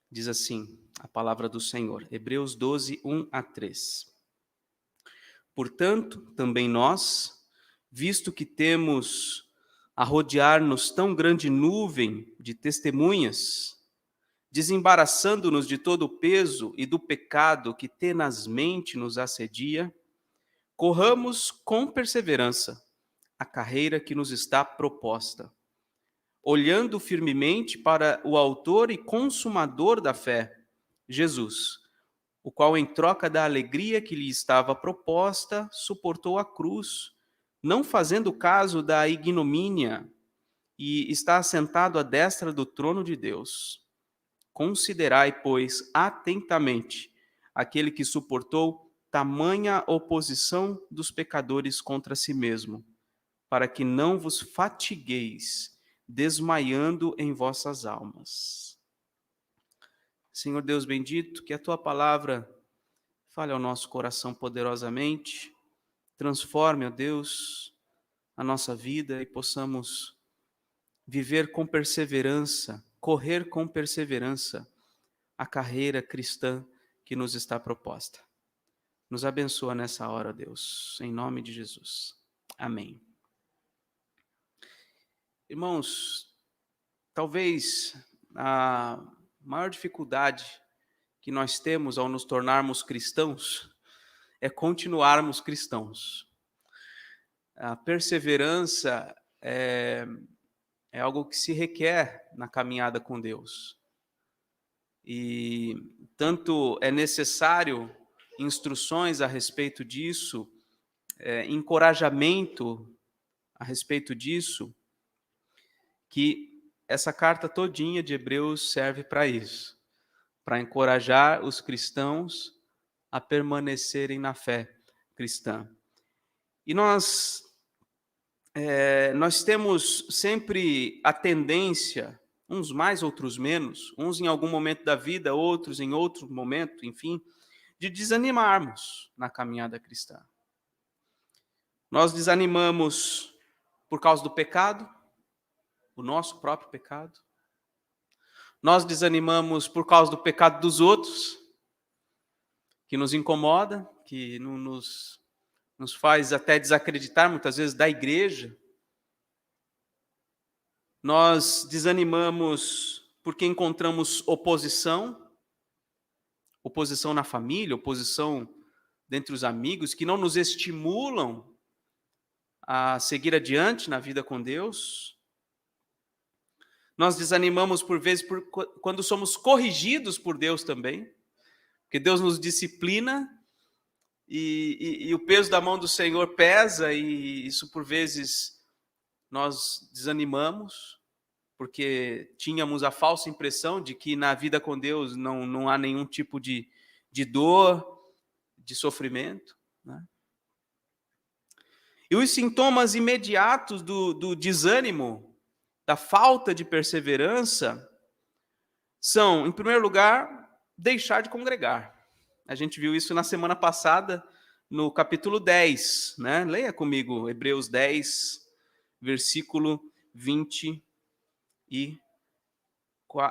Diz assim a palavra do Senhor, Hebreus 12, 1-3. Portanto, também nós, visto que temos a rodear-nos tão grande nuvem de testemunhas, desembaraçando-nos de todo o peso e do pecado que tenazmente nos assedia, corramos com perseverança a carreira que nos está proposta, olhando firmemente para o autor e consumador da fé, Jesus, o qual, em troca da alegria que lhe estava proposta, suportou a cruz, não fazendo caso da ignomínia, e está assentado à destra do trono de Deus. Considerai, pois, atentamente aquele que suportou tamanha oposição dos pecadores contra si mesmo, para que não vos fatigueis, desmaiando em vossas almas. Senhor Deus bendito, que a tua palavra fale ao nosso coração poderosamente, transforme, ó Deus, a nossa vida e possamos viver com perseverança, correr com perseverança a carreira cristã que nos está proposta. Nos abençoa nessa hora, Deus, em nome de Jesus. Amém. Irmãos, talvez a maior dificuldade que nós temos ao nos tornarmos cristãos é continuarmos cristãos. A perseverança é algo que se requer na caminhada com Deus. E tanto é necessário instruções a respeito disso, encorajamento a respeito disso, que essa carta todinha de Hebreus serve para isso, para encorajar os cristãos a permanecerem na fé cristã. E nós temos sempre a tendência, uns mais, outros menos, uns em algum momento da vida, outros em outro momento, enfim, de desanimarmos na caminhada cristã. Nós desanimamos por causa do pecado, o nosso próprio pecado. Nós desanimamos por causa do pecado dos outros, que nos incomoda, que nos faz até desacreditar, muitas vezes, da igreja. Nós desanimamos porque encontramos oposição na família, oposição dentre os amigos, que não nos estimulam a seguir adiante na vida com Deus. Nós desanimamos, por vezes, quando somos corrigidos por Deus também, porque Deus nos disciplina e o peso da mão do Senhor pesa, e isso, por vezes, nós desanimamos, porque tínhamos a falsa impressão de que na vida com Deus não há nenhum tipo de dor, de sofrimento, né? E os sintomas imediatos do desânimo, da falta de perseverança, são, em primeiro lugar, deixar de congregar. A gente viu isso na semana passada, no capítulo 10, né? Leia comigo, Hebreus 10, versículo 20 e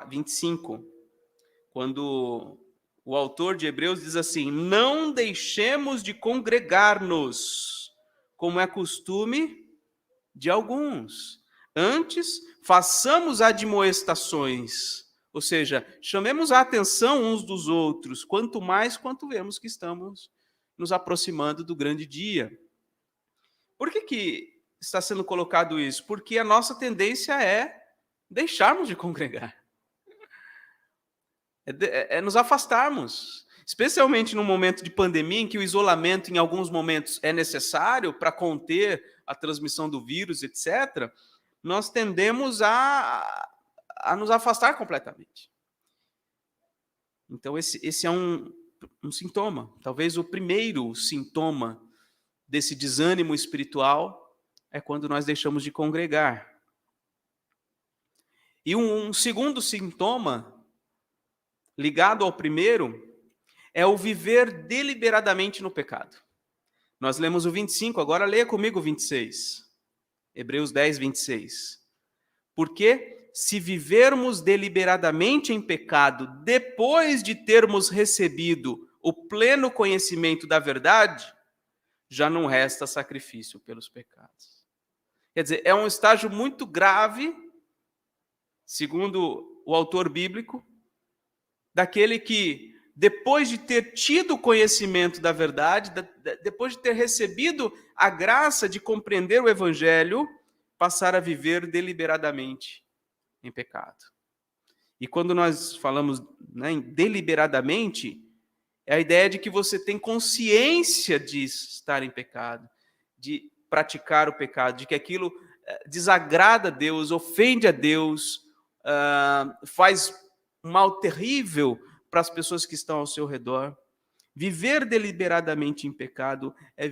25, quando o autor de Hebreus diz assim: não deixemos de congregar-nos, como é costume de alguns. Antes, façamos admoestações, ou seja, chamemos a atenção uns dos outros, quanto mais quanto vemos que estamos nos aproximando do grande dia. Por que está sendo colocado isso? Porque a nossa tendência é deixarmos de congregar. É nos afastarmos. Especialmente no momento de pandemia, em que o isolamento, em alguns momentos, é necessário para conter a transmissão do vírus, etc., nós tendemos a nos afastar completamente. Então, esse é um sintoma, talvez o primeiro sintoma desse desânimo espiritual é quando nós deixamos de congregar. E um segundo sintoma, ligado ao primeiro, é o viver deliberadamente no pecado. Nós lemos o 25, agora leia comigo o 26. Hebreus 10, 26. Porque se vivermos deliberadamente em pecado depois de termos recebido o pleno conhecimento da verdade, já não resta sacrifício pelos pecados. Quer dizer, é um estágio muito grave, segundo o autor bíblico, daquele que, depois de ter tido conhecimento da verdade, depois de ter recebido a graça de compreender o evangelho, passar a viver deliberadamente em pecado. E quando nós falamos, né, em deliberadamente, é a ideia de que você tem consciência de estar em pecado, de praticar o pecado, de que aquilo desagrada a Deus, ofende a Deus, faz um mal terrível para as pessoas que estão ao seu redor. Viver deliberadamente em pecado é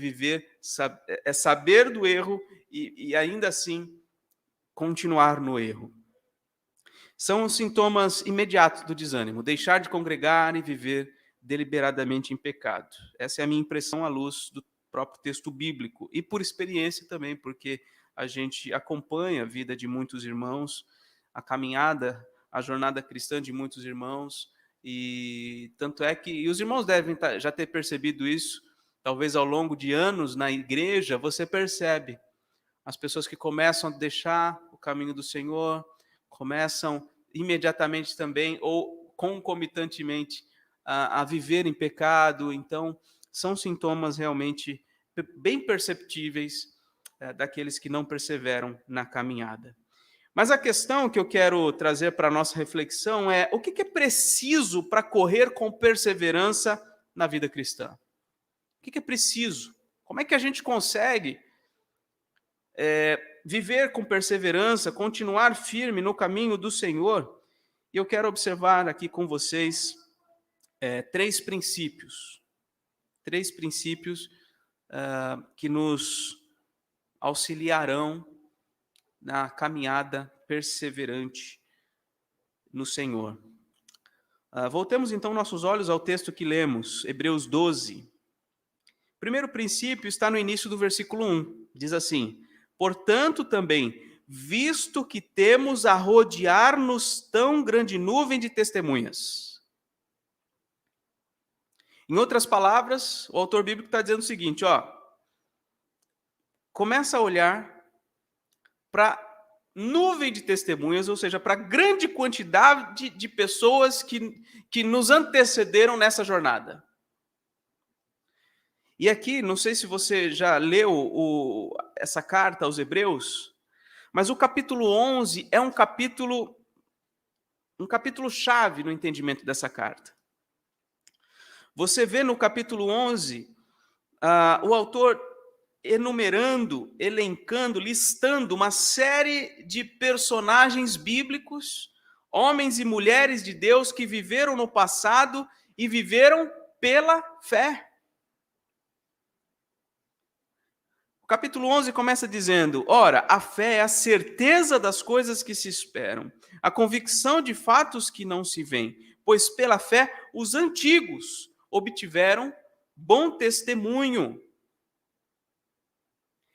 é saber do erro e ainda assim continuar no erro. São os sintomas imediatos do desânimo: deixar de congregar e viver deliberadamente em pecado. Essa é a minha impressão à luz do próprio texto bíblico e por experiência também, porque a gente acompanha a vida de muitos irmãos, a caminhada, a jornada cristã de muitos irmãos, e tanto é que e os irmãos devem já ter percebido isso, talvez ao longo de anos na igreja, você percebe as pessoas que começam a deixar o caminho do Senhor, começam imediatamente também ou concomitantemente a viver em pecado. Então, são sintomas realmente bem perceptíveis daqueles que não perseveram na caminhada. Mas a questão que eu quero trazer para a nossa reflexão é: o que é preciso para correr com perseverança na vida cristã? O que é preciso? Como é que a gente consegue viver com perseverança, continuar firme no caminho do Senhor? E eu quero observar aqui com vocês três princípios que nos auxiliarão na caminhada perseverante no Senhor. Voltemos então nossos olhos ao texto que lemos, Hebreus 12. O primeiro princípio está no início do versículo 1. Diz assim: portanto também, visto que temos a rodear-nos tão grande nuvem de testemunhas. Em outras palavras, o autor bíblico está dizendo o seguinte, começa a olhar para nuvem de testemunhas, ou seja, para a grande quantidade de pessoas que nos antecederam nessa jornada. E aqui, não sei se você já leu essa carta aos Hebreus, mas o capítulo 11 é um capítulo chave no entendimento dessa carta. Você vê no capítulo 11, o autor enumerando, elencando, listando uma série de personagens bíblicos, homens e mulheres de Deus que viveram no passado e viveram pela fé. O capítulo 11 começa dizendo: ora, a fé é a certeza das coisas que se esperam, a convicção de fatos que não se veem, pois pela fé os antigos obtiveram bom testemunho.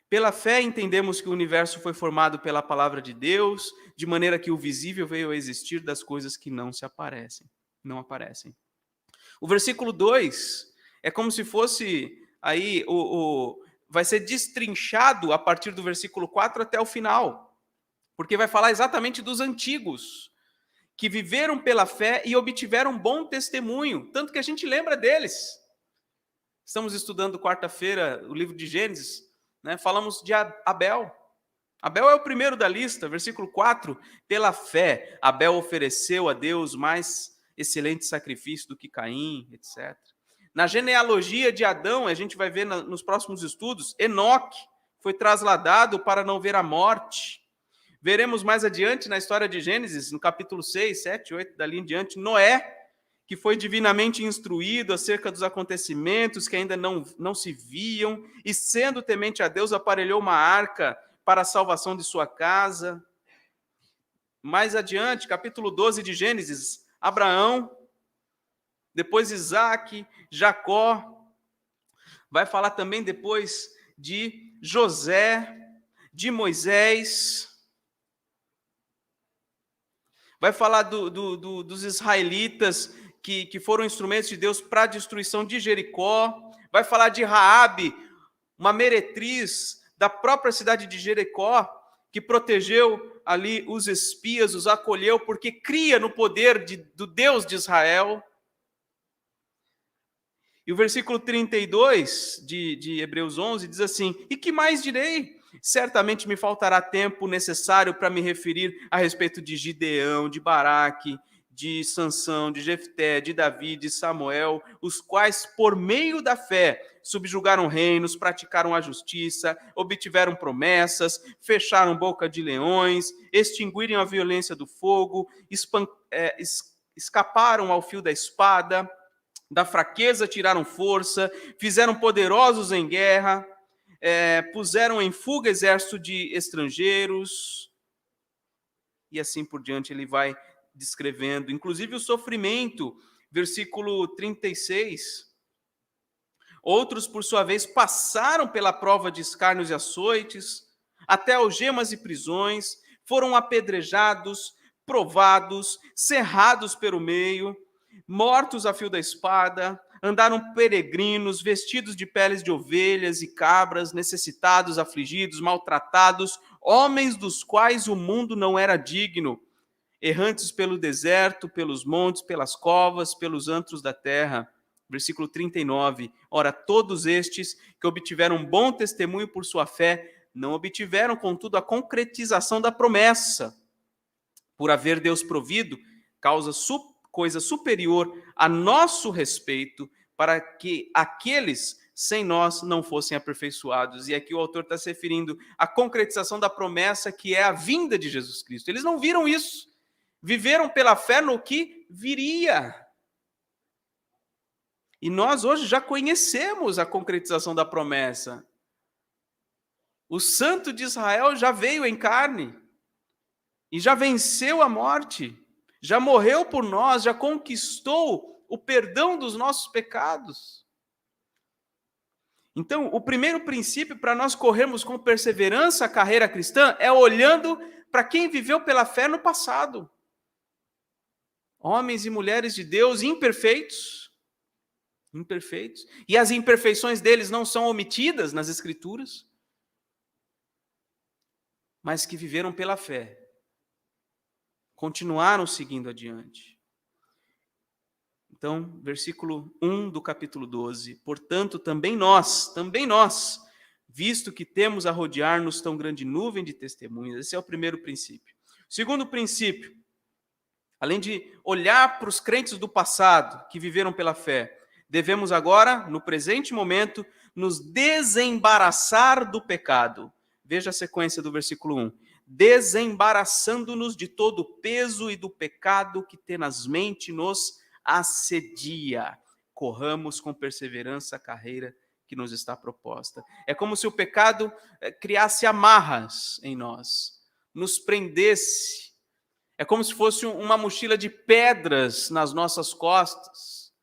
Pela fé entendemos que o universo foi formado pela palavra de Deus, de maneira que o visível veio a existir das coisas que não aparecem. O versículo 2 é como se fosse aí vai ser destrinchado a partir do versículo 4 até o final, porque vai falar exatamente dos antigos, que viveram pela fé e obtiveram bom testemunho, tanto que a gente lembra deles. Estamos estudando quarta-feira o livro de Gênesis, né? Falamos de Abel. Abel é o primeiro da lista, versículo 4. Pela fé, Abel ofereceu a Deus mais excelente sacrifício do que Caim, etc. Na genealogia de Adão, a gente vai ver nos próximos estudos, Enoque foi trasladado para não ver a morte. Veremos mais adiante na história de Gênesis, no capítulo 6, 7, 8, dali em diante, Noé, que foi divinamente instruído acerca dos acontecimentos que ainda não se viam, e sendo temente a Deus, aparelhou uma arca para a salvação de sua casa. Mais adiante, capítulo 12 de Gênesis, Abraão, depois Isaac, Jacó, vai falar também depois de José, de Moisés. Vai falar dos israelitas que foram instrumentos de Deus para a destruição de Jericó. Vai falar de Raabe, uma meretriz da própria cidade de Jericó, que protegeu ali os espias, os acolheu, porque cria no poder do Deus de Israel. E o versículo 32 de Hebreus 11 diz assim: e que mais direi? Certamente me faltará tempo necessário para me referir a respeito de Gideão, de Baraque, de Sansão, de Jefté, de Davi, de Samuel, os quais, por meio da fé, subjugaram reinos, praticaram a justiça, obtiveram promessas, fecharam boca de leões, extinguiram a violência do fogo, escaparam ao fio da espada, da fraqueza tiraram força, fizeram poderosos em guerra, puseram em fuga exército de estrangeiros, e assim por diante ele vai descrevendo, inclusive o sofrimento, versículo 36. Outros, por sua vez, passaram pela prova de escárnios e açoites, até algemas e prisões, foram apedrejados, provados, cerrados pelo meio, mortos a fio da espada, andaram peregrinos, vestidos de peles de ovelhas e cabras, necessitados, afligidos, maltratados, homens dos quais o mundo não era digno, errantes pelo deserto, pelos montes, pelas covas, pelos antros da terra. Versículo 39. Ora, todos estes que obtiveram bom testemunho por sua fé, não obtiveram, contudo, a concretização da promessa. Por haver Deus provido coisa superior a nosso respeito, para que aqueles sem nós não fossem aperfeiçoados. E aqui o autor está se referindo à concretização da promessa, que é a vinda de Jesus Cristo. Eles não viram isso. Viveram pela fé no que viria. E nós hoje já conhecemos a concretização da promessa. O Santo de Israel já veio em carne e já venceu a morte, já morreu por nós, já conquistou o perdão dos nossos pecados. Então, o primeiro princípio para nós corrermos com perseverança a carreira cristã é olhando para quem viveu pela fé no passado. Homens e mulheres de Deus imperfeitos, e as imperfeições deles não são omitidas nas Escrituras, mas que viveram pela fé, continuaram seguindo adiante. Então, versículo 1 do capítulo 12, portanto, também nós, visto que temos a rodear-nos tão grande nuvem de testemunhas, esse é o primeiro princípio. Segundo princípio, além de olhar para os crentes do passado, que viveram pela fé, devemos agora, no presente momento, nos desembaraçar do pecado. Veja a sequência do versículo 1. Desembaraçando-nos de todo o peso e do pecado que tenazmente nos assedia. Corramos com perseverança a carreira que nos está proposta. É como se o pecado criasse amarras em nós, nos prendesse. É como se fosse uma mochila de pedras nas nossas costas,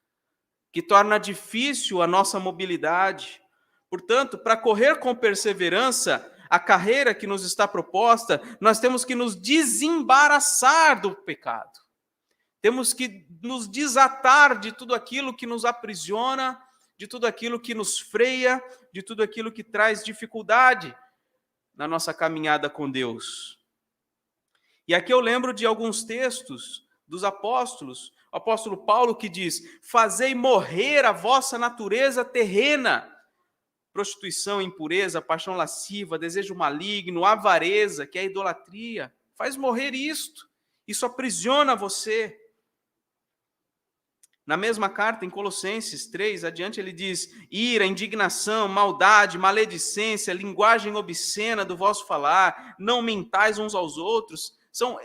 que torna difícil a nossa mobilidade. Portanto, para correr com perseverança a carreira que nos está proposta, nós temos que nos desembaraçar do pecado. Temos que nos desatar de tudo aquilo que nos aprisiona, de tudo aquilo que nos freia, de tudo aquilo que traz dificuldade na nossa caminhada com Deus. E aqui eu lembro de alguns textos dos apóstolos, o apóstolo Paulo que diz: fazei morrer a vossa natureza terrena, prostituição, impureza, paixão lasciva, desejo maligno, avareza, que é a idolatria. Faz morrer isto, isso aprisiona você. Na mesma carta, em Colossenses 3, adiante, ele diz: ira, indignação, maldade, maledicência, linguagem obscena do vosso falar, não mentais uns aos outros. São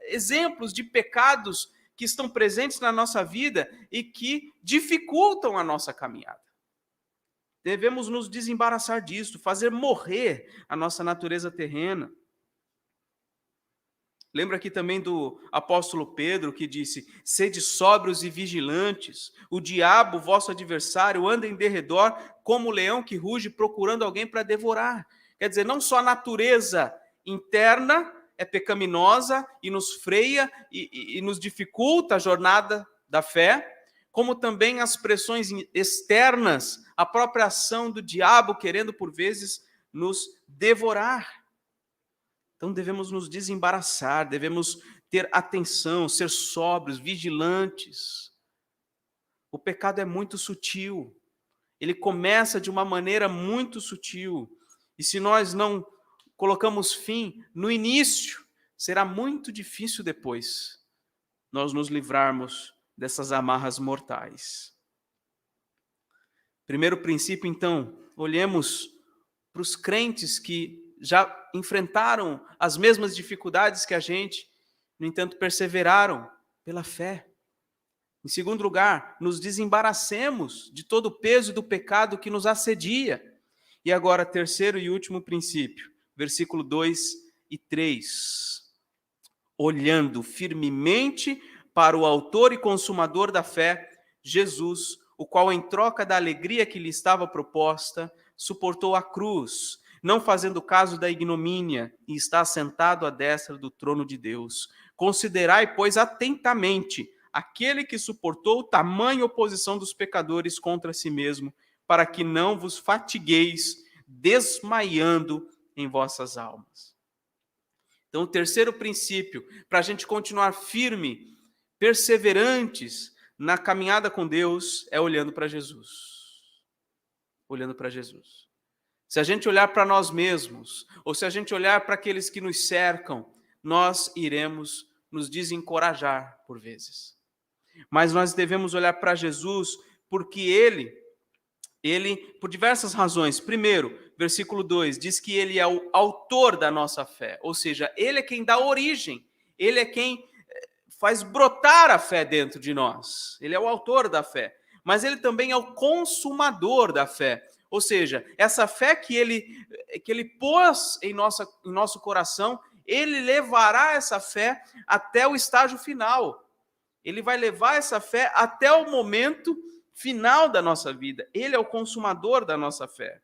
exemplos de pecados que estão presentes na nossa vida e que dificultam a nossa caminhada. Devemos nos desembaraçar disso, fazer morrer a nossa natureza terrena. Lembra aqui também do apóstolo Pedro, que disse: sede sóbrios e vigilantes, o diabo, vosso adversário, anda em derredor como o leão que ruge, procurando alguém para devorar. Quer dizer, não só a natureza interna, é pecaminosa e nos freia e nos dificulta a jornada da fé, como também as pressões externas, a própria ação do diabo querendo, por vezes, nos devorar. Então devemos nos desembaraçar, devemos ter atenção, ser sóbrios, vigilantes. O pecado é muito sutil, ele começa de uma maneira muito sutil, e se nós não colocamos fim no início, será muito difícil depois nós nos livrarmos dessas amarras mortais. Primeiro princípio, então, olhemos para os crentes que já enfrentaram as mesmas dificuldades que a gente, no entanto, perseveraram pela fé. Em segundo lugar, nos desembaracemos de todo o peso do pecado que nos assedia. E agora, terceiro e último princípio, versículo 2 e 3. Olhando firmemente para o autor e consumador da fé, Jesus, o qual, em troca da alegria que lhe estava proposta, suportou a cruz, não fazendo caso da ignomínia, e está assentado à destra do trono de Deus. Considerai, pois, atentamente aquele que suportou tamanha oposição dos pecadores contra si mesmo, para que não vos fatigueis, desmaiando em vossas almas. Então, o terceiro princípio, para a gente continuar firme, perseverantes na caminhada com Deus, é olhando para Jesus. Olhando para Jesus. Se a gente olhar para nós mesmos, ou se a gente olhar para aqueles que nos cercam, nós iremos nos desencorajar por vezes. Mas nós devemos olhar para Jesus, porque ele, por diversas razões. Primeiro, versículo 2, diz que ele é o autor da nossa fé, ou seja, ele é quem dá origem, ele é quem faz brotar a fé dentro de nós. Ele é o autor da fé, mas ele também é o consumador da fé. Ou seja, essa fé que ele pôs em nosso coração, ele levará essa fé até o estágio final. Ele vai levar essa fé até o momento final da nossa vida. Ele é o consumador da nossa fé.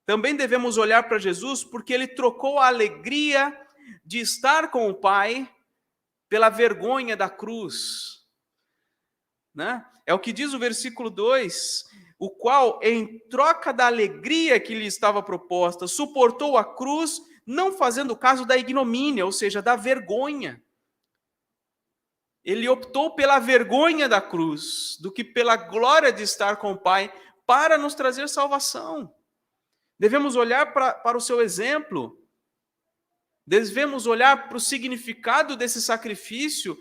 Também devemos olhar para Jesus porque ele trocou a alegria de estar com o Pai pela vergonha da cruz. Né? É o que diz o versículo 2, o qual, em troca da alegria que lhe estava proposta, suportou a cruz, não fazendo caso da ignomínia, ou seja, da vergonha. Ele optou pela vergonha da cruz, do que pela glória de estar com o Pai, para nos trazer salvação. Devemos olhar para o seu exemplo, devemos olhar para o significado desse sacrifício,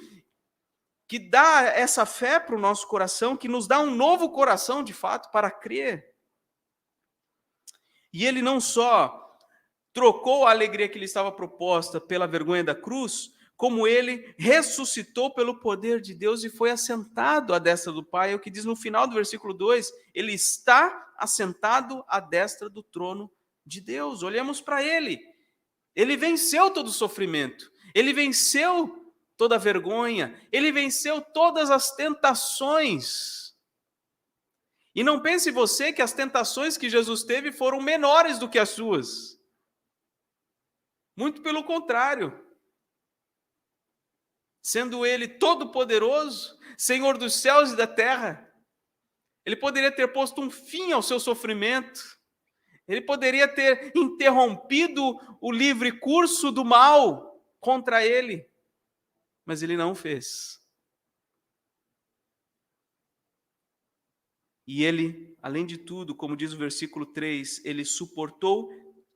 que dá essa fé para o nosso coração, que nos dá um novo coração, de fato, para crer. E ele não só trocou a alegria que lhe estava proposta pela vergonha da cruz, como ele ressuscitou pelo poder de Deus e foi assentado à destra do Pai. É o que diz no final do versículo 2, ele está assentado à destra do trono de Deus. Olhemos para ele. Ele venceu todo o sofrimento, ele venceu toda a vergonha, ele venceu todas as tentações. E não pense você que as tentações que Jesus teve foram menores do que as suas. Muito pelo contrário. Sendo ele todo-poderoso, Senhor dos céus e da terra, ele poderia ter posto um fim ao seu sofrimento, ele poderia ter interrompido o livre curso do mal contra ele, mas ele não fez. E ele, além de tudo, como diz o versículo 3, ele suportou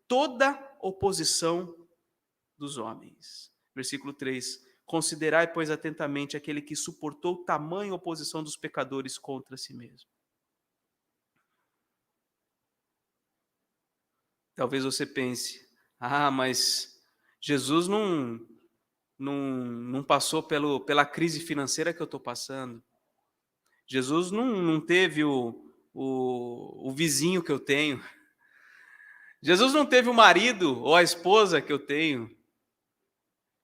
toda oposição dos homens. Versículo 3, considerai, pois, atentamente aquele que suportou tamanha oposição dos pecadores contra si mesmo. Talvez você pense, mas Jesus não passou pela crise financeira que eu estou passando. Jesus não teve o vizinho que eu tenho. Jesus não teve o marido ou a esposa que eu tenho.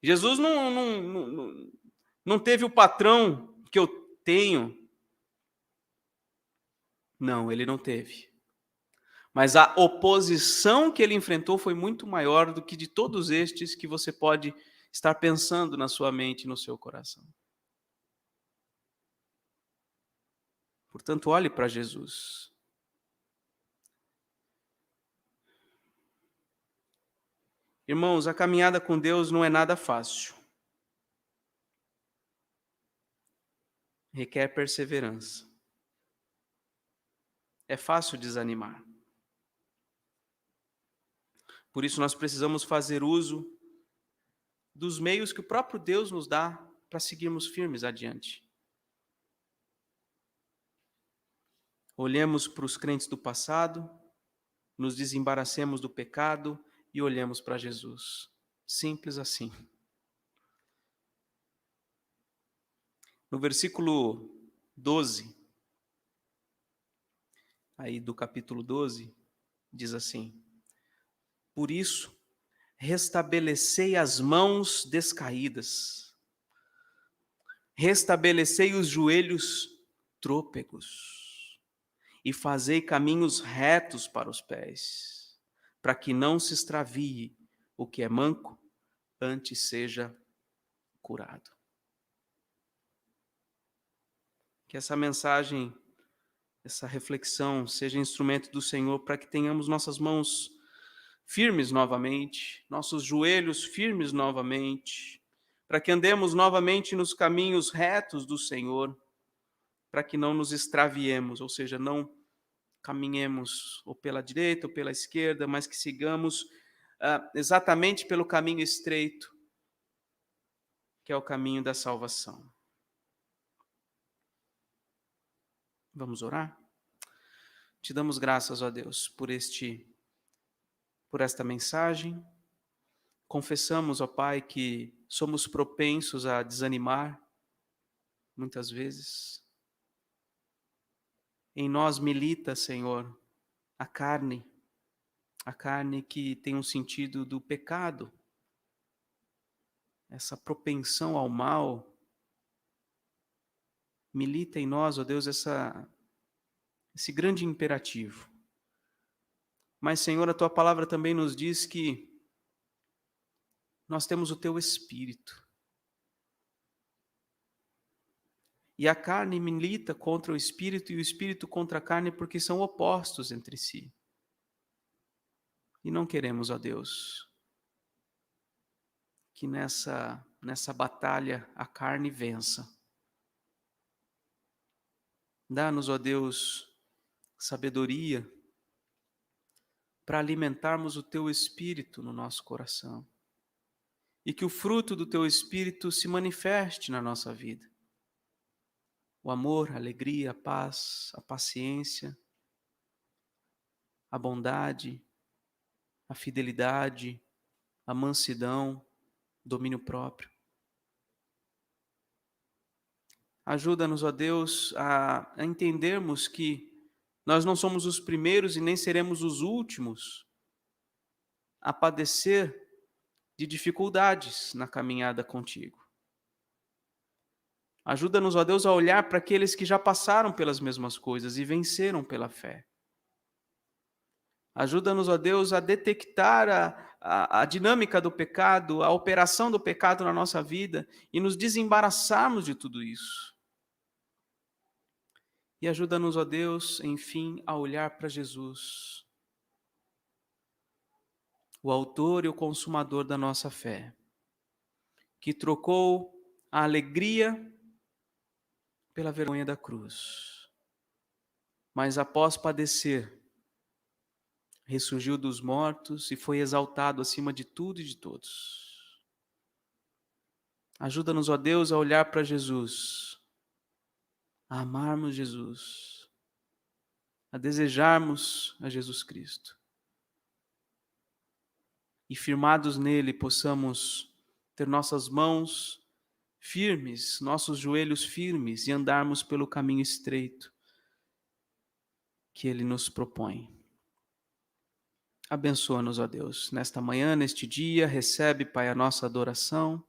Jesus não teve o patrão que eu tenho. Não, ele não teve. Mas a oposição que ele enfrentou foi muito maior do que de todos estes que você pode estar pensando na sua mente e no seu coração. Portanto, olhe para Jesus. Irmãos, a caminhada com Deus não é nada fácil. Requer perseverança. É fácil desanimar. Por isso nós precisamos fazer uso dos meios que o próprio Deus nos dá para seguirmos firmes adiante. Olhemos para os crentes do passado, nos desembaracemos do pecado e olhemos para Jesus. Simples assim. No versículo 12, aí do capítulo 12, diz assim: Por isso, restabelecei as mãos descaídas, restabelecei os joelhos trôpegos, e fazei caminhos retos para os pés, para que não se extravie o que é manco, antes seja curado. Que essa mensagem, essa reflexão seja instrumento do Senhor para que tenhamos nossas mãos firmes novamente, nossos joelhos firmes novamente, para que andemos novamente nos caminhos retos do Senhor, para que não nos extraviemos, ou seja, não caminhemos ou pela direita ou pela esquerda, mas que sigamos exatamente pelo caminho estreito, que é o caminho da salvação. Vamos orar? Te damos graças, ó Deus, por esta mensagem. Confessamos, ó Pai, que somos propensos a desanimar, muitas vezes. Em nós milita, Senhor, a carne que tem um sentido do pecado, essa propensão ao mal. Milita em nós, ó Deus, esse grande imperativo. Mas, Senhor, a Tua palavra também nos diz que nós temos o Teu Espírito. E a carne milita contra o Espírito e o Espírito contra a carne porque são opostos entre si. E não queremos, ó Deus, que nessa batalha a carne vença. Dá-nos, ó Deus, sabedoria para alimentarmos o Teu Espírito no nosso coração. E que o fruto do Teu Espírito se manifeste na nossa vida. O amor, a alegria, a paz, a paciência, a bondade, a fidelidade, a mansidão, domínio próprio. Ajuda-nos, ó Deus, a entendermos que nós não somos os primeiros e nem seremos os últimos a padecer de dificuldades na caminhada contigo. Ajuda-nos, ó Deus, a olhar para aqueles que já passaram pelas mesmas coisas e venceram pela fé. Ajuda-nos, ó Deus, a detectar a dinâmica do pecado, a operação do pecado na nossa vida e nos desembaraçarmos de tudo isso. E ajuda-nos, ó Deus, enfim, a olhar para Jesus, o autor e o consumador da nossa fé, que trocou a alegria pela vergonha da cruz. Mas após padecer, ressurgiu dos mortos e foi exaltado acima de tudo e de todos. Ajuda-nos, ó Deus, a olhar para Jesus, a amarmos Jesus, a desejarmos a Jesus Cristo. E firmados nele, possamos ter nossas mãos firmes, nossos joelhos firmes e andarmos pelo caminho estreito que ele nos propõe. Abençoa-nos, ó Deus, nesta manhã, neste dia, recebe, Pai, a nossa adoração.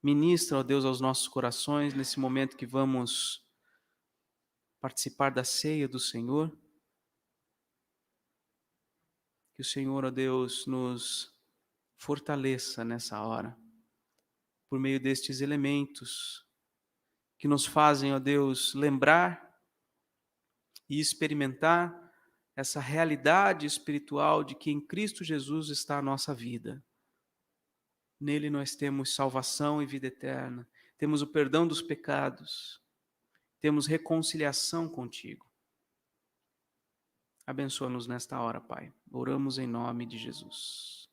Ministra, ó Deus, aos nossos corações, nesse momento que vamos participar da ceia do Senhor. o Senhor, ó Deus, nos fortaleça nessa hora, por meio destes elementos que nos fazem, ó Deus, lembrar e experimentar essa realidade espiritual de que em Cristo Jesus está a nossa vida. Nele nós temos salvação e vida eterna, temos o perdão dos pecados, temos reconciliação contigo. Abençoa-nos nesta hora, Pai. Oramos em nome de Jesus.